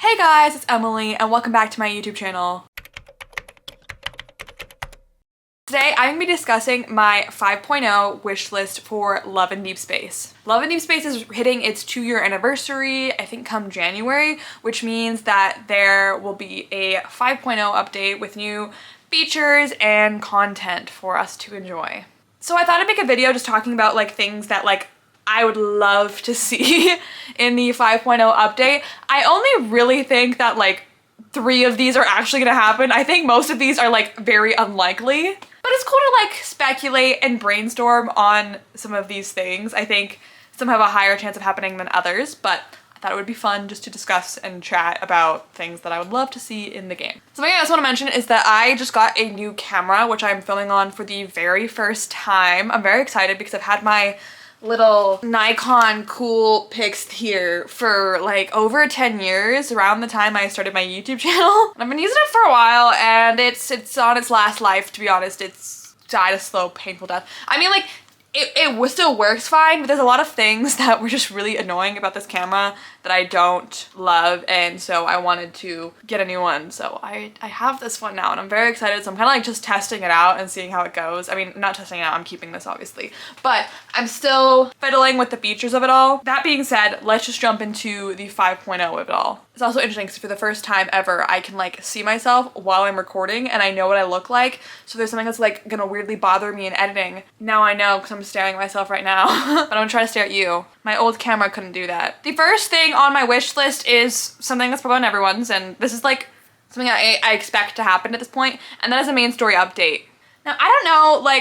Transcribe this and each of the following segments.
Hey guys, it's Emily and welcome back to my YouTube channel. Today I'm going to be discussing my 5.0 wish list for Love in Deep Space. Love in Deep Space is hitting its 2-year anniversary, I think come January, which means that there will be a 5.0 update with new features and content for us to enjoy. So I thought I'd make a video just talking about things that I would love to see in the 5.0 update. I only really think that 3 of these are actually gonna happen. I think most of these are very unlikely. But it's cool to speculate and brainstorm on some of these things. I think some have a higher chance of happening than others, but I thought it would be fun just to discuss and chat about things that I would love to see in the game. Something I also want to mention is that I just got a new camera, which I'm filming on for the very first time. I'm very excited because I've had my little Nikon cool pics here for over 10 years, around the time I started my YouTube channel. And I've been using it for a while and it's on its last life, to be honest. It's died a slow, painful death. I mean, it still works fine, but there's a lot of things that were just really annoying about this camera that I don't love, and so I wanted to get a new one. So I have this one now and I'm very excited. So I'm kind of just testing it out and seeing how it goes. I mean, not testing it out, I'm keeping this obviously, but I'm still fiddling with the features of it all. That being said, let's just jump into the 5.0 of it all. It's also interesting because for the first time ever, I can see myself while I'm recording and I know what I look like. So there's something that's gonna weirdly bother me in editing. Now I know because I'm staring at myself right now, but I'm gonna try to stare at you. My old camera couldn't do that. The first thing on my wish list is something that's probably on everyone's, and this is something I expect to happen at this point, and that is a main story update. Now, I don't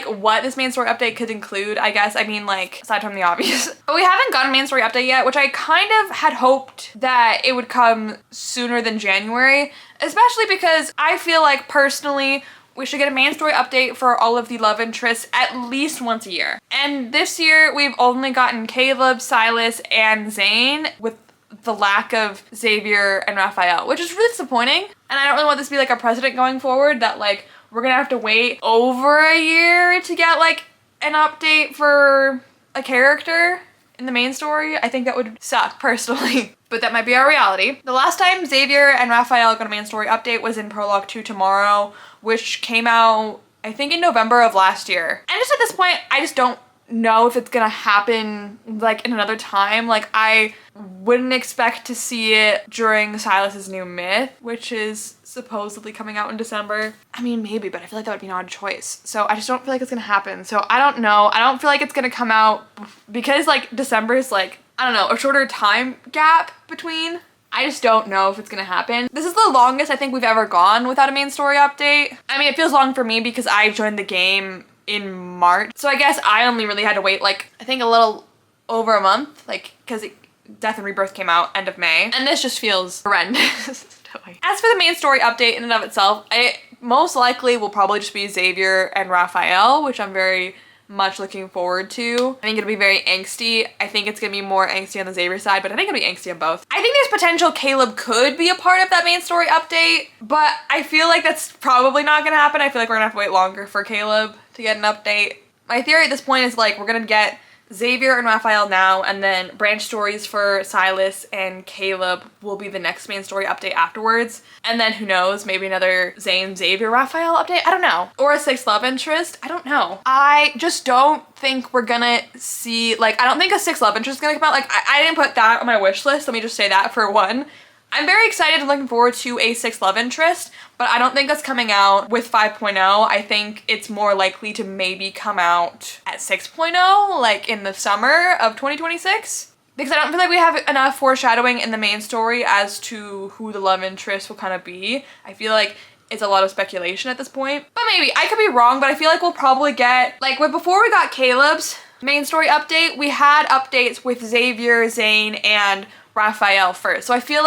know what this main story update could include, I guess. I mean, aside from the obvious. But we haven't gotten a main story update yet, which I kind of had hoped that it would come sooner than January, especially because I feel personally, we should get a main story update for all of the love interests at least once a year. And this year, we've only gotten Caleb, Silas, and Zane, with the lack of Xavier and Raphael, which is really disappointing. And I don't really want this to be a precedent going forward that we're gonna have to wait over a year to get an update for a character in the main story. I think that would suck personally, but that might be our reality. The last time Xavier and Raphael got a main story update was in Prologue 2 Tomorrow, which came out I think in November of last year. And just at this point, I just don't know if it's gonna happen in another time. I wouldn't expect to see it during Silas's new myth, which is supposedly coming out in December. I mean, maybe, but I feel that would be an odd choice. So I just don't feel it's gonna happen. So I don't know. I don't feel it's gonna come out because December is I don't know, a shorter time gap between. I just don't know if it's gonna happen. This is the longest I think we've ever gone without a main story update. I mean, it feels long for me because I joined the game in March. So I guess I only really had to wait I think a little over a month, because Death and Rebirth came out end of May. And this just feels horrendous. As for the main story update in and of itself, it most likely will probably just be Xavier and Raphael, which I'm very much looking forward to. I think it'll be very angsty. I think it's gonna be more angsty on the Xavier side, but I think it'll be angsty on both. I think there's potential Caleb could be a part of that main story update, but I feel that's probably not gonna happen. I feel we're gonna have to wait longer for Caleb to get an update. My theory at this point is we're gonna get Xavier and Raphael now, and then branch stories for Silas and Caleb will be the next main story update afterwards. And then who knows, maybe another Zane, Xavier, Raphael update? I don't know. Or a 6th love interest? I don't know. I just don't think we're gonna see, I don't think a 6th love interest is gonna come out. I didn't put that on my wish list, let me just say that for one. I'm very excited and looking forward to a 6th love interest, but I don't think that's coming out with 5.0. I think it's more likely to maybe come out at 6.0, in the summer of 2026. Because I don't feel we have enough foreshadowing in the main story as to who the love interest will kind of be. I feel it's a lot of speculation at this point. But maybe, I could be wrong, but I feel we'll probably get, before we got Caleb's main story update, we had updates with Xavier, Zane, and Raphael first. So I feel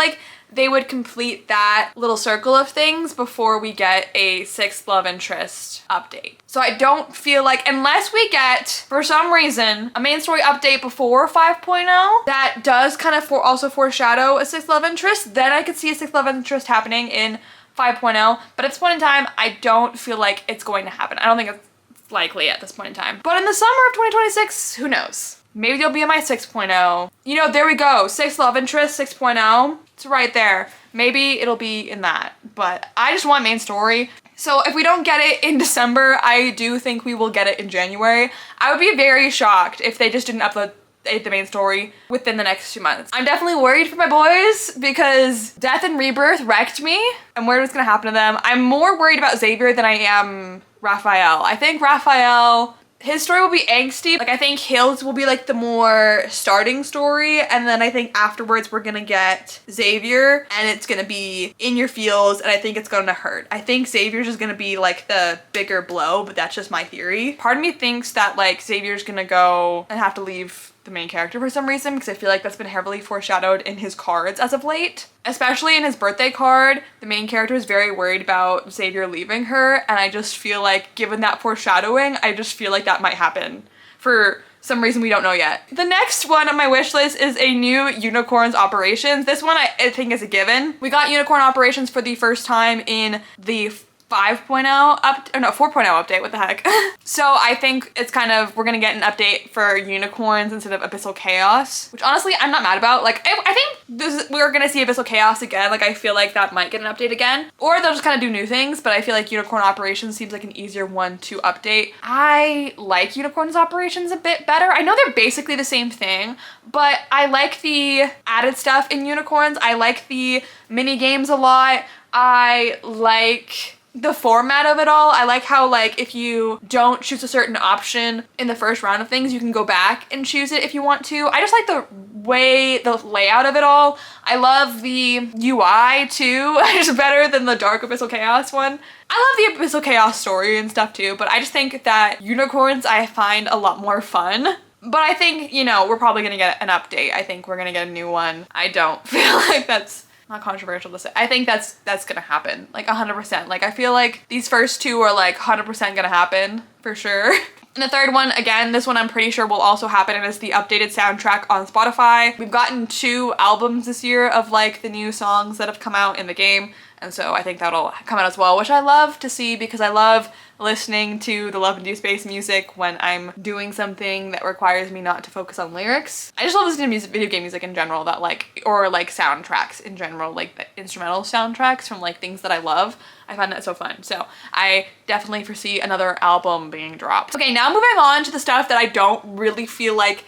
they would complete that little circle of things before we get a 6th love interest update. So I don't feel unless we get, for some reason, a main story update before 5.0, that does kind of also foreshadow a 6th love interest, then I could see a 6th love interest happening in 5.0. But at this point in time, I don't feel it's going to happen. I don't think it's likely at this point in time. But in the summer of 2026, who knows? Maybe they'll be in my 6.0. You know, there we go. 6th love interest, 6.0. It's right there. maybe it'll be in that, but I just want main story. So if we don't get it in December, I do think we will get it in January. I would be very shocked if they just didn't upload the main story within the next 2 months. I'm definitely worried for my boys because Death and Rebirth wrecked me. I'm worried what's gonna happen to them. I'm more worried about Xavier than I am Raphael. I think Raphael, his story will be angsty. Like, I think his will be like the more starting story, and then I think afterwards we're gonna get Xavier and it's gonna be in your feels, and I think it's gonna hurt. I think Xavier's is gonna be like the bigger blow, but that's just my theory. Part of me thinks that like Xavier's gonna go and have to leave the main character for some reason, because I feel like that's been heavily foreshadowed in his cards as of late. Especially in his birthday card, the main character is very worried about Xavier leaving her, and I just feel like, given that foreshadowing, I just feel like that might happen for some reason we don't know yet. The next one on my wish list is a new Unicorns Operations. This one I think is a given. We got Unicorn Operations for the first time in the 4.0 update, what the heck. So I think it's kind of, we're gonna get an update for unicorns instead of Abyssal Chaos, which honestly I'm not mad about. Like, I think we're gonna see Abyssal Chaos again. Like, I feel like that might get an update again, or they'll just kind of do new things, but I feel like Unicorn Operations seems like an easier one to update. I like Unicorns Operations a bit better. I know they're basically the same thing, but I like the added stuff in Unicorns. I like the mini games a lot. I like the format of it all. I like how, like, if you don't choose a certain option in the first round of things, you can go back and choose it if you want to. I just like the layout of it all. I love the UI too. It's better than the Dark Abyssal Chaos one. I love the Abyssal Chaos story and stuff too, but I just think that Unicorns I find a lot more fun. But I think, you know, we're probably gonna get an update. I think we're gonna get a new one. I don't feel like that's not controversial to say. I think that's gonna happen, like 100%. Like, I feel like these first two are like 100% gonna happen for sure. And the third one, again, this one I'm pretty sure will also happen, and it's the updated soundtrack on Spotify. We've gotten 2 albums this year of like the new songs that have come out in the game, and so I think that'll come out as well, which I love to see because I love listening to the Love and Deepspace music when I'm doing something that requires me not to focus on lyrics. I just love listening to music, video game music in general, that like, or like soundtracks in general, like the instrumental soundtracks from like things that I love. I find that so fun. So I definitely foresee another album being dropped. Okay, now moving on to the stuff that I don't really feel like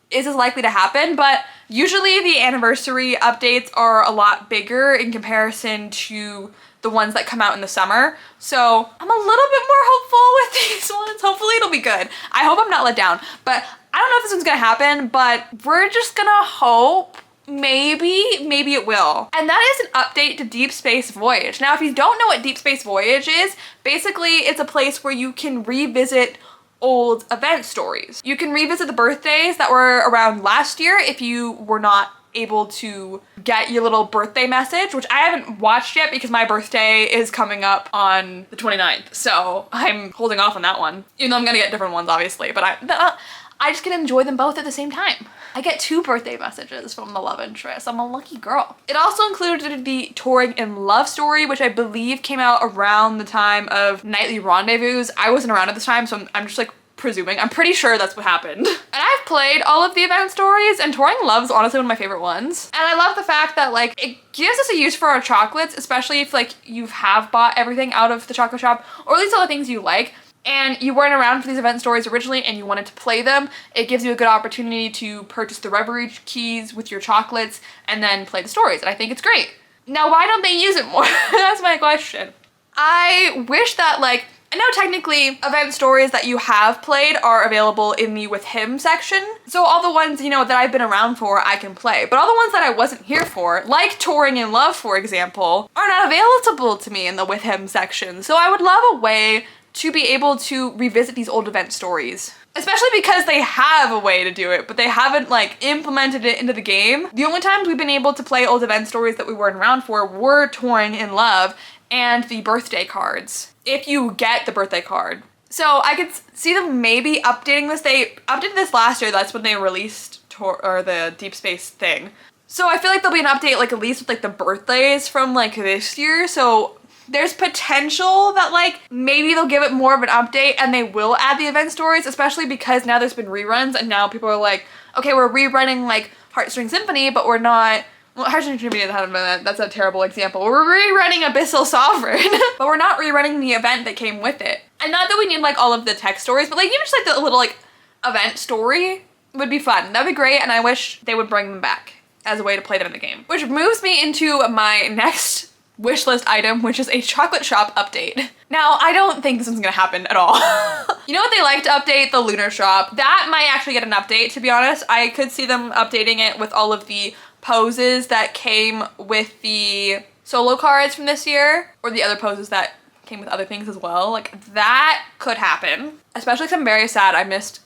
is as likely to happen, but usually the anniversary updates are a lot bigger in comparison to the ones that come out in the summer. So I'm a little bit more hopeful with these ones. Hopefully it'll be good. I hope I'm not let down, but I don't know if this one's gonna happen, but we're just gonna hope. Maybe it will. And that is an update to Deepspace Voyage. Now, if you don't know what Deepspace Voyage is, basically it's a place where you can revisit old event stories. You can revisit the birthdays that were around last year if you were not able to get your little birthday message, which I haven't watched yet because my birthday is coming up on the 29th. So I'm holding off on that one, even though I'm gonna get different ones obviously, but I just get to enjoy them both at the same time. I get 2 birthday messages from the love interest. I'm a lucky girl. It also included the Touring in Love story, which I believe came out around the time of Nightly Rendezvous. I wasn't around at this time, so I'm just like presuming. I'm pretty sure that's what happened. And I've played all of the event stories, and Touring Love is honestly one of my favorite ones. And I love the fact that like it gives us a use for our chocolates, especially if like you have bought everything out of the chocolate shop, or at least all the things you like, and you weren't around for these event stories originally and you wanted to play them. It gives you a good opportunity to purchase the Reverie keys with your chocolates and then play the stories, and I think it's great. Now, why don't they use it more? That's my question. I wish that, like, I know technically event stories that you have played are available in the With Him section. So all the ones, you know, that I've been around for, I can play. But all the ones that I wasn't here for, like Touring in Love, for example, are not available to me in the With Him section. So I would love a way to be able to revisit these old event stories. Especially because they have a way to do it, but they haven't like implemented it into the game. The only times we've been able to play old event stories that we weren't around for were Touring in Love and the birthday cards, if you get the birthday card. So I could see them maybe updating this. They updated this last year. That's when they released the Deep Space thing. So I feel like there'll be an update like at least with like the birthdays from like this year. So there's potential that like maybe they'll give it more of an update and they will add the event stories, especially because now there's been reruns and now people are like, okay, we're rerunning like Heartstring Symphony, but we're not Well, Hearthstone Intermediate haven't done that. That's a terrible example. We're rerunning Abyssal Sovereign, but we're not rerunning the event that came with it. And not that we need like all of the tech stories, but like even just like the little like event story would be fun. That'd be great, and I wish they would bring them back as a way to play them in the game. Which moves me into my next wish list item, which is a chocolate shop update. Now, I don't think this one's gonna happen at all. You know what they like to update? The lunar shop. That might actually get an update, to be honest. I could see them updating it with all of the poses that came with the solo cards from this year, or the other poses that came with other things as well. Like, that could happen. Especially because I'm very sad. I missed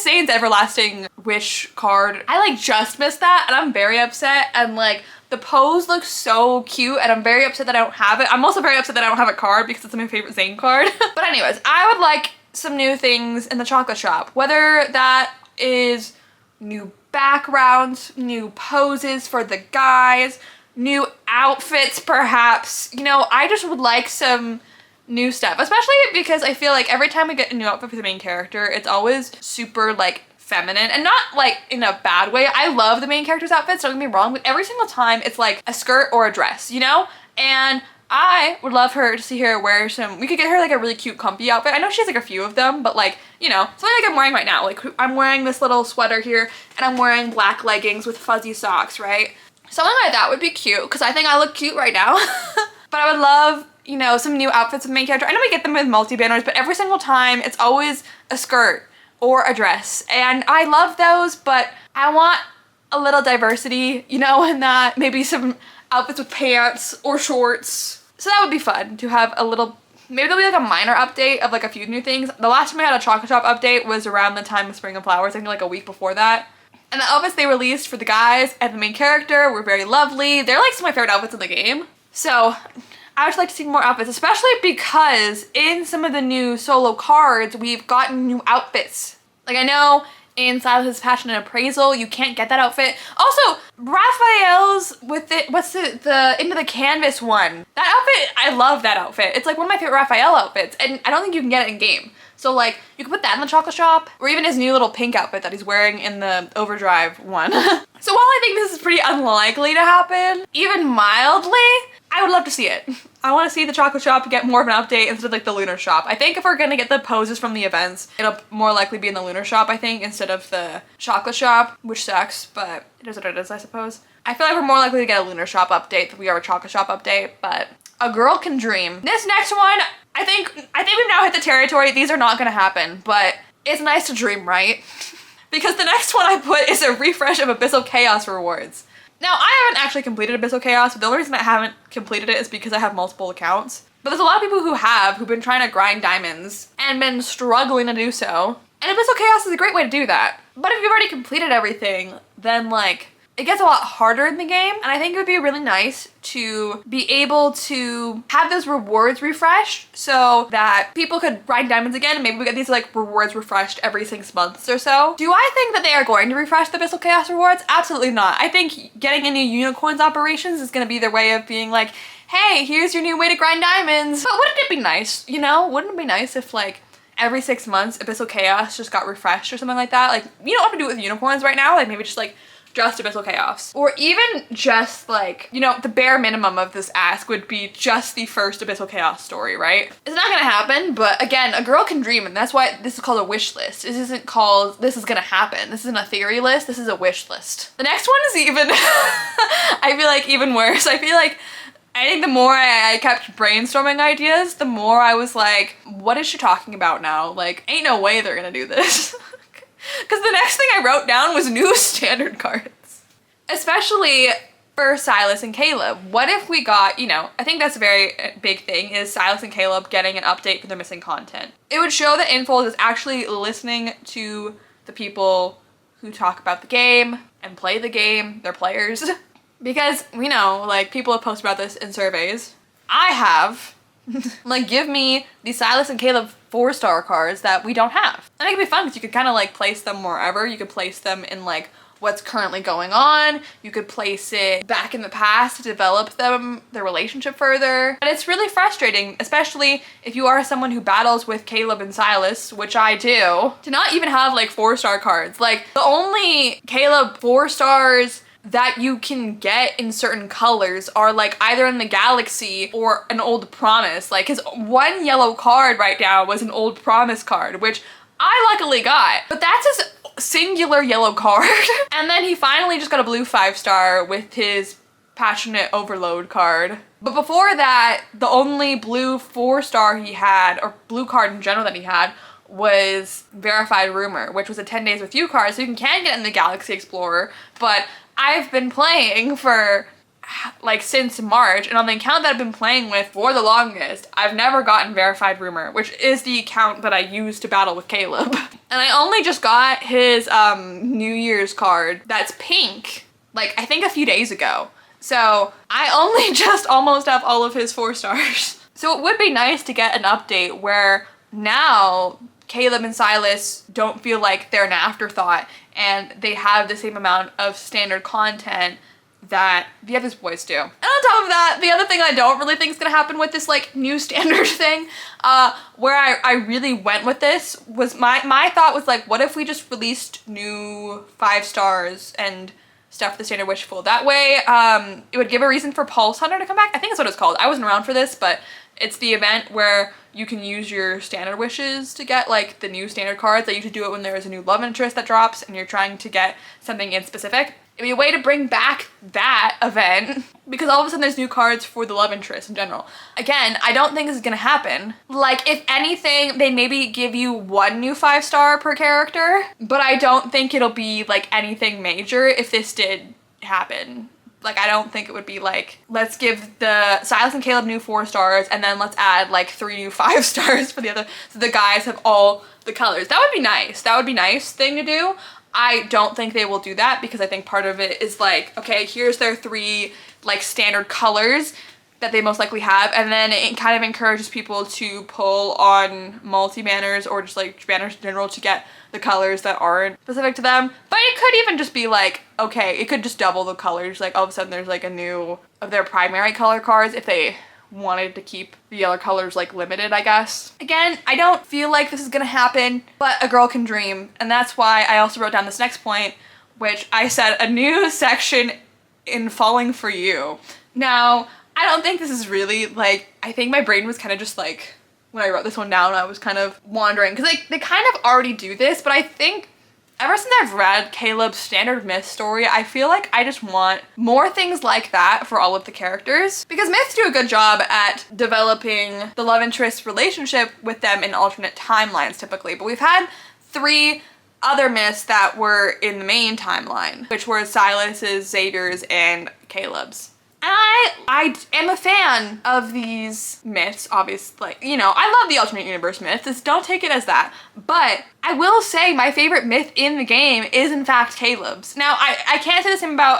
Zane's Everlasting Wish card. I like just missed that, and I'm very upset, and like the pose looks so cute, and I'm very upset that I don't have it. I'm also very upset that I don't have a card because it's my favorite Zane card. But anyways, I would like some new things in the chocolate shop, whether that is new backgrounds, new poses for the guys, new outfits perhaps. You know, I just would like some new stuff, especially because I feel like every time we get a new outfit for the main character, it's always super like feminine, and not like in a bad way. I love the main character's outfits, don't get me wrong, but every single time it's like a skirt or a dress, you know? And I would love her to see her wear some, we could get her like a really cute comfy outfit. I know she has like a few of them, but like, you know, something like I'm wearing right now. Like I'm wearing this little sweater here, and I'm wearing black leggings with fuzzy socks, right? Something like that would be cute, because I think I look cute right now. But I would love, you know, some new outfits with the main character. I know we get them with multi-banners, but every single time it's always a skirt or a dress. And I love those, but I want a little diversity, you know, in that. Maybe some outfits with pants or shorts. So that would be fun to have a little, maybe there'll be like a minor update of like a few new things. The last time I had a chocolate shop update was around the time of Spring of Flowers, I think like a week before that. And the outfits they released for the guys and the main character were very lovely. They're like some of my favorite outfits in the game. So I would like to see more outfits, especially because in some of the new solo cards, we've gotten new outfits. Like I know in Silas's Passion and Appraisal, you can't get that outfit. Also, Raphael's with it, what's the Into the Canvas one? That outfit, I love that outfit. It's like one of my favorite Raphael outfits, and I don't think you can get it in game. So like, you can put that in the chocolate shop, or even his new little pink outfit that he's wearing in the Overdrive one. So while I think this is pretty unlikely to happen, even mildly, I would love to see it. I want to see the chocolate shop get more of an update instead of like the lunar shop. I think if we're gonna get the poses from the events, it'll more likely be in the lunar shop, I think, instead of the chocolate shop, which sucks, but it is what it is, I suppose. I feel like we're more likely to get a lunar shop update than we are a chocolate shop update, but a girl can dream. This next one, I think we've now hit the territory. These are not gonna happen, but it's nice to dream, right? Because the next one I put is a refresh of Abyssal Chaos rewards. Now, I haven't actually completed Abyssal Chaos, but the only reason I haven't completed it is because I have multiple accounts. But there's a lot of people who've been trying to grind diamonds and been struggling to do so. And Abyssal Chaos is a great way to do that. But if you've already completed everything, then like, it gets a lot harder in the game, and I think it would be really nice to be able to have those rewards refreshed so that people could grind diamonds again, and maybe we get these like rewards refreshed every 6 months or so. Do I think that they are going to refresh the Abyssal Chaos rewards? Absolutely not. I think getting a new unicorns operations is going to be their way of being like, hey, here's your new way to grind diamonds. But wouldn't it be nice, you know? Wouldn't it be nice if like every 6 months Abyssal Chaos just got refreshed or something like that? Like, you don't have to do it with unicorns right now, like maybe just Abyssal Chaos. Or even just like, you know, the bare minimum of this ask would be just the first Abyssal Chaos story, right? It's not gonna happen, but again, a girl can dream, and that's why this is called a wish list. This isn't called, this is gonna happen. This isn't a theory list, this is a wish list. The next one is even, I feel like even worse. I think the more I kept brainstorming ideas, the more I was like, what is she talking about now? Like, ain't no way they're gonna do this. Because the next thing I wrote down was new standard cards. Especially for Silas and Caleb. What if we got, you know, I think that's a very big thing, is Silas and Caleb getting an update for their missing content. It would show that Infold is actually listening to the people who talk about the game and play the game, their players. Because we know, like, people have posted about this in surveys. I have. Like, give me the Silas and Caleb 4-star cards that we don't have. And it could be fun because you could kind of like place them wherever. You could place them in like what's currently going on. You could place it back in the past to develop their relationship further. And it's really frustrating, especially if you are someone who battles with Caleb and Silas, which I do, to not even have like 4-star cards. Like, the only Caleb 4 stars that you can get in certain colors are like either in the Galaxy or an Old Promise. Like his one yellow card right now was an Old Promise card, which I luckily got, but that's his singular yellow card. And then he finally just got a blue 5-star with his Passionate Overload card. But before that, the only blue 4-star he had, or blue card in general that he had, was Verified Rumor, which was a 10 Days With You card, so you can get in the Galaxy Explorer, but I've been playing for like since March, and on the account that I've been playing with for the longest, I've never gotten Verified Rumor, which is the account that I use to battle with Caleb. And I only just got his New Year's card that's pink, like I think a few days ago. So I only just almost have all of his 4-stars. So it would be nice to get an update where now Caleb and Silas don't feel like they're an afterthought and they have the same amount of standard content that the other boys do. And on top of that, the other thing I don't really think is gonna happen with this like new standard thing, where I really went with this was my thought was like, what if we just released new 5-stars and stuff for the standard wish pool? That way, it would give a reason for Pulse Hunter to come back. I think that's what it's called. I wasn't around for this, but it's the event where you can use your standard wishes to get like the new standard cards. I usually do it when there is a new love interest that drops and you're trying to get something in specific. It'd be a way to bring back that event because all of a sudden there's new cards for the love interest in general. Again, I don't think this is gonna happen. Like if anything, they maybe give you one new 5-star per character, but I don't think it'll be like anything major if this did happen. Like I don't think it would be like, let's give the Silas and Caleb new 4-stars and then let's add like 3 new 5-stars for the other, so the guys have all the colors. That would be nice. That would be a nice thing to do. I don't think they will do that because I think part of it is like, okay, here's their 3 like standard colors that they most likely have, and then it kind of encourages people to pull on multi-banners or just like banners in general to get the colors that aren't specific to them. But it could even just be like, okay, it could just double the colors, like all of a sudden there's like a new of their primary color cards if they wanted to keep the other colors like limited, I guess. Again, I don't feel like this is gonna happen, but a girl can dream, and that's why I also wrote down this next point, which I said a new section in Falling For You. Now, I don't think this is really like, I think my brain was kind of just like, when I wrote this one down, I was kind of wandering, because they kind of already do this, but I think ever since I've read Caleb's standard myth story, I feel like I just want more things like that for all of the characters. Because myths do a good job at developing the love interest relationship with them in alternate timelines typically. But we've had 3 other myths that were in the main timeline, which were Silas's, Xavier's, and Caleb's. And I am a fan of these myths, obviously. You know, I love the alternate universe myths, don't take it as that. But I will say my favorite myth in the game is in fact Caleb's. Now, I can't say the same about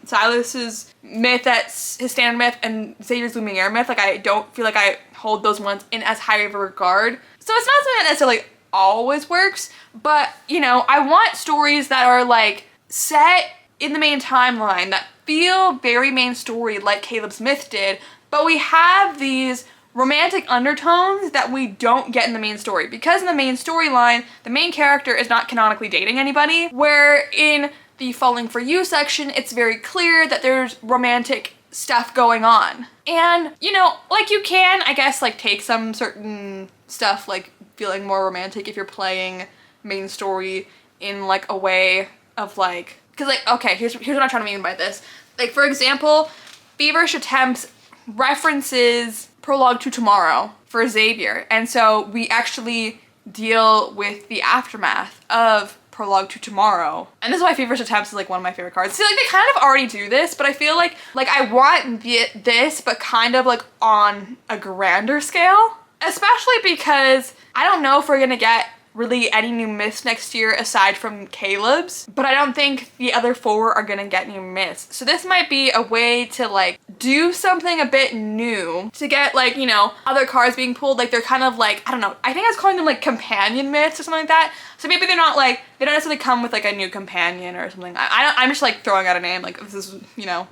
Silas's myth, that's his standard myth, and Xavier's Lumiere myth. Like, I don't feel like I hold those ones in as high of a regard. So it's not something that necessarily always works, but, you know, I want stories that are like set in the main timeline that feel very main story like Caleb's myth did, but we have these romantic undertones that we don't get in the main story, because in the main storyline, the main character is not canonically dating anybody, where in the Falling For You section, it's very clear that there's romantic stuff going on. And, you know, like you can, I guess, like take some certain stuff like feeling more romantic if you're playing main story in like a way of like, because like, okay, here's what I'm trying to mean by this. Like, for example, Feverish Attempts references Prologue to Tomorrow for Xavier, and so we actually deal with the aftermath of Prologue to Tomorrow. And this is why Feverish Attempts is like one of my favorite cards. See, like they kind of already do this, but I feel like I want this, but kind of like on a grander scale. Especially because I don't know if we're gonna get really any new myths next year aside from Caleb's, but I don't think the other 4 are gonna get new myths. So this might be a way to like do something a bit new to get like, you know, other cards being pulled. Like they're kind of like, I don't know, I think I was calling them like companion myths or something like that. So maybe they're not like, they don't necessarily come with like a new companion or something. I'm just like throwing out a name, like this is, you know,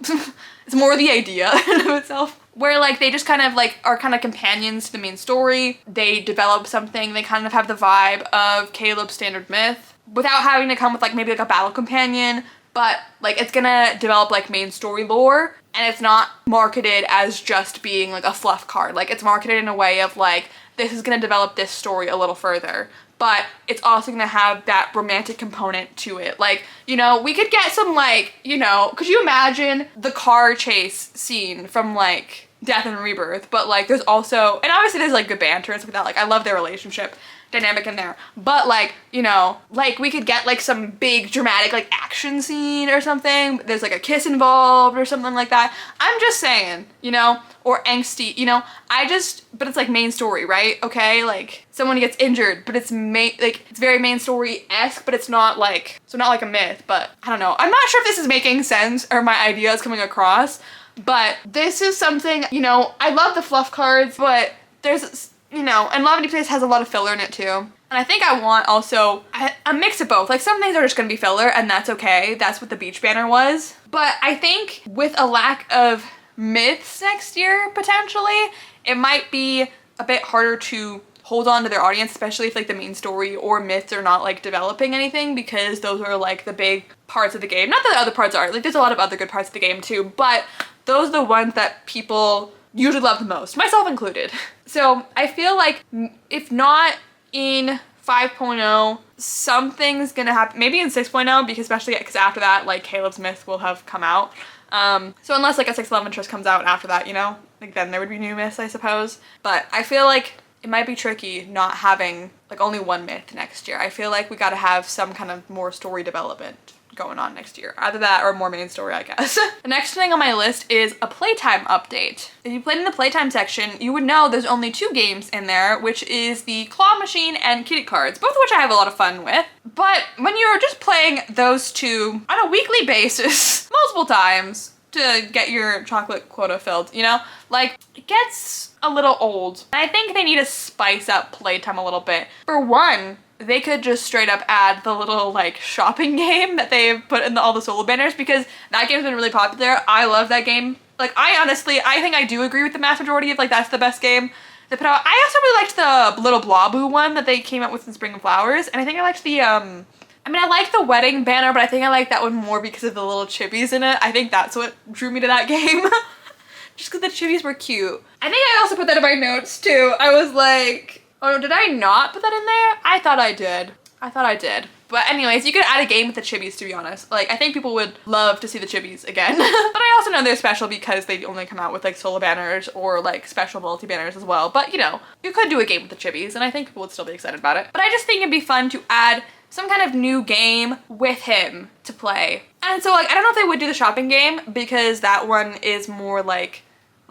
it's more the idea in of itself. Where like they just kind of like are kind of companions to the main story. They develop something, they kind of have the vibe of Caleb's standard myth without having to come with like maybe like a battle companion but like it's gonna develop like main story lore, and it's not marketed as just being like a fluff card. Like it's marketed in a way of like, this is gonna develop this story a little further, but it's also gonna have that romantic component to it. Like, you know, we could get some like, you know, could you imagine the car chase scene from like Death and Rebirth? But like there's also, and obviously there's like good banter and stuff like that. Like I love their relationship dynamic in there, but like, you know, like we could get like some big dramatic like action scene or something. There's like a kiss involved or something like that. I'm just saying, you know, or angsty, you know, but it's like main story, right? Okay, like someone gets injured, but it's like it's very main story-esque, but it's not like, so not like a myth, but I don't know. I'm not sure if this is making sense or my idea is coming across, but this is something, you know, I love the fluff cards, but there's, you know, and Love and Deepspace has a lot of filler in it too. And I think I want also a mix of both. Like some things are just gonna be filler and that's okay. That's what the beach banner was. But I think with a lack of myths next year, potentially, it might be a bit harder to hold on to their audience, especially if like the main story or myths are not like developing anything, because those are like the big parts of the game. Not that the other parts are, like there's a lot of other good parts of the game too, but those are the ones that people usually love the most, myself included. So I feel like if not in 5.0, something's gonna happen, maybe in 6.0, because especially because after that, like Caleb's myth will have come out. So unless like a 6 love interest comes out after that, you know, like then there would be new myths, I suppose. But I feel like it might be tricky not having like only one myth next year. I feel like we gotta have some kind of more story development going on next year. Either that or more main story, I guess. The next thing on my list is a Playtime update. If you played in the Playtime section, you would know there's only 2 games in there, which is the Claw Machine and Kitty Cards, both of which I have a lot of fun with. But when you're just playing those 2 on a weekly basis, multiple times to get your chocolate quota filled, you know, like it gets a little old. And I think they need to spice up Playtime a little bit. For one, they could just straight up add the little like shopping game that they've put in all the solo banners, because that game's been really popular. I love that game. Like I think I do agree with the mass majority of like that's the best game they put out. I also really liked the little Bloboo one that they came out with in Spring and Flowers, and I think I liked the I mean, I like the wedding banner, but I think I like that one more because of the little chibis in it. I think that's what drew me to that game. Just because the chibis were cute. I think I also put that in my notes too. I was like, oh, did I not put that in there? I thought I did. But anyways, you could add a game with the chibis, to be honest. Like, I think people would love to see the chibis again. But I also know they're special because they only come out with like solo banners or like special multi banners as well. But you know, you could do a game with the chibis and I think people would still be excited about it. But I just think it'd be fun to add some kind of new game with him to play. And so like, I don't know if they would do the shopping game, because that one is more like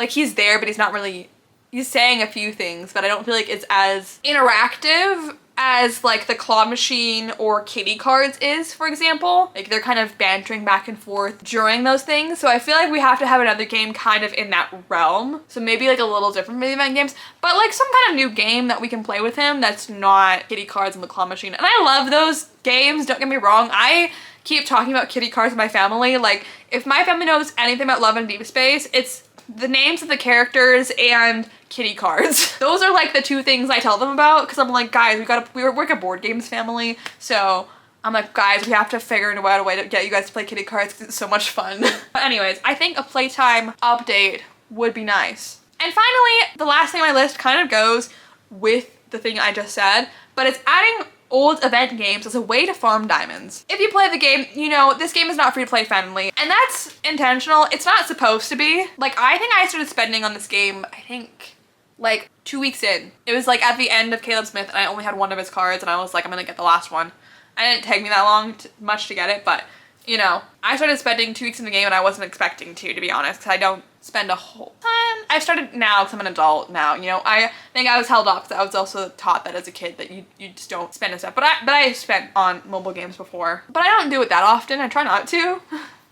he's there, but he's not really, he's saying a few things, but I don't feel like it's as interactive as like the Claw Machine or Kitty Cards is, for example. Like they're kind of bantering back and forth during those things. So I feel like we have to have another game kind of in that realm. So maybe like a little different mini event games, but like some kind of new game that we can play with him that's not Kitty Cards and the Claw Machine. And I love those games, don't get me wrong. I keep talking about Kitty Cards with my family. Like if my family knows anything about Love and Deepspace, it's the names of the characters and Kitty Cards. Those are like the 2 things I tell them about, because I'm like, guys, we're like a board games family, so I'm like, guys, we have to figure out a way to get you guys to play Kitty Cards because it's so much fun. But anyways, I think a Playtime update would be nice. And finally, the last thing on my list kind of goes with the thing I just said, but it's adding old event games as a way to farm diamonds. If you play the game, you know this game is not free to play friendly, and that's intentional. It's not supposed to be. Like I think I started spending on this game, I think like 2 weeks in. It was like at the end of Caleb Smith and I only had one of his cards and I was like, I'm gonna get the last one. It didn't take me that long much to get it, but you know, I started spending 2 weeks in the game and I wasn't expecting to be honest, because I don't spend a whole ton. I've started now because I'm an adult now, you know. I think I was held off because I was also taught that as a kid that you just don't spend and stuff. But I spent on mobile games before, but I don't do it that often. I try not to.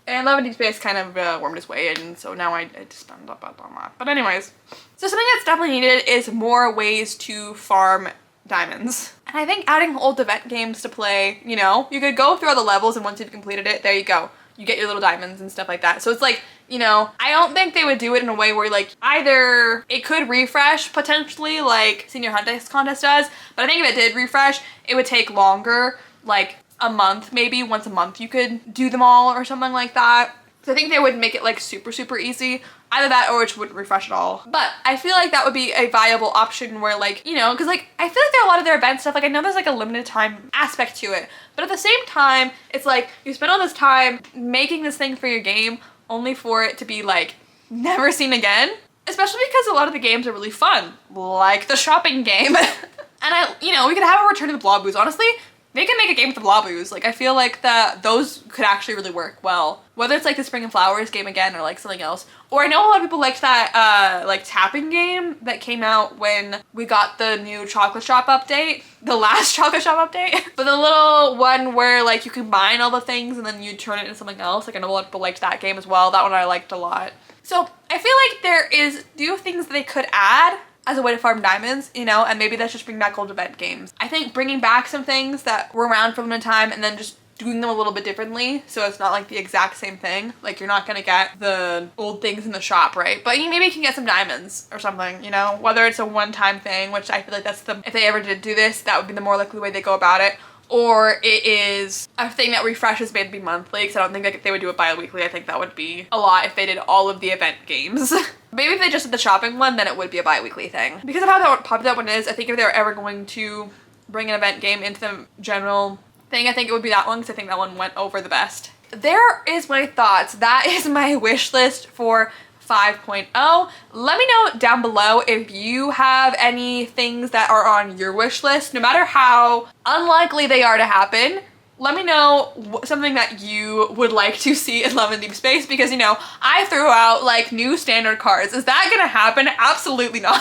And Love and Deepspace kind of wormed its way in, so now I just spend a lot on that. But anyways, so something that's definitely needed is more ways to farm diamonds. And I think adding old event games to play, you know, you could go through all the levels and once you've completed it, there you go. You get your little diamonds and stuff like that. So it's like, you know, I don't think they would do it in a way where like either it could refresh potentially like Senior Hunt Contest does, but I think if it did refresh, it would take longer. Like a month, maybe once a month you could do them all or something like that. So I think they would make it like super, super easy. Either that or it just wouldn't refresh at all. But I feel like that would be a viable option where like, you know, because like I feel like there are a lot of their event stuff, like I know there's like a limited time aspect to it, but at the same time, it's like you spend all this time making this thing for your game only for it to be like never seen again. Especially because a lot of the games are really fun, like the shopping game. And you know, we could have a Return to the Blobboos. Honestly, they can make a game with the Blobboos. Like I feel like those could actually really work well. Whether it's like the Spring and Flowers game again or like something else. Or I know a lot of people liked that like tapping game that came out when we got the new chocolate shop update. The last chocolate shop update. But the little one where like you combine all the things and then you turn it into something else. Like I know a lot of people liked that game as well. That one I liked a lot. So I feel like there is things that they could add as a way to farm diamonds, you know, and maybe that's just bring back old event games. I think bringing back some things that were around for a limited time and then just doing them a little bit differently so it's not like the exact same thing. Like you're not gonna get the old things in the shop, right? But you maybe can get some diamonds or something, you know, whether it's a one-time thing, which I feel like that's if they ever did do this, that would be the more likely way they go about it. Or it is a thing that refreshes maybe monthly, because I don't think that they would do it bi-weekly. I think that would be a lot if they did all of the event games. Maybe if they just did the shopping one, then it would be a bi-weekly thing. Because of how popular that one is, I think if they were ever going to bring an event game into the general thing, I think it would be that one, because I think that one went over the best. There is my thoughts. That is my wish list for 5.0. Let me know down below if you have any things that are on your wish list, no matter how unlikely they are to happen. Let me know something that you would like to see in Love and Deepspace, because you know, I threw out like new standard cards. Is that gonna happen? Absolutely not.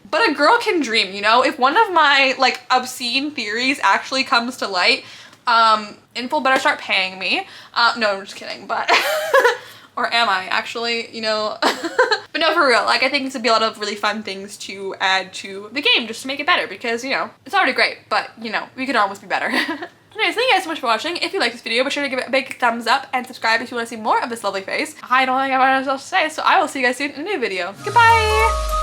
But a girl can dream, you know? If one of my like obscene theories actually comes to light, Info better start paying me. No, I'm just kidding, but or am I actually, you know? But no, for real, like I think this would be a lot of really fun things to add to the game just to make it better, because you know, it's already great, but you know, we could always be better. Anyways, thank you guys so much for watching. If you like this video, be sure to give it a big thumbs up and subscribe if you want to see more of this lovely face. I don't think I have anything else to say, so I will see you guys soon in a new video. Goodbye!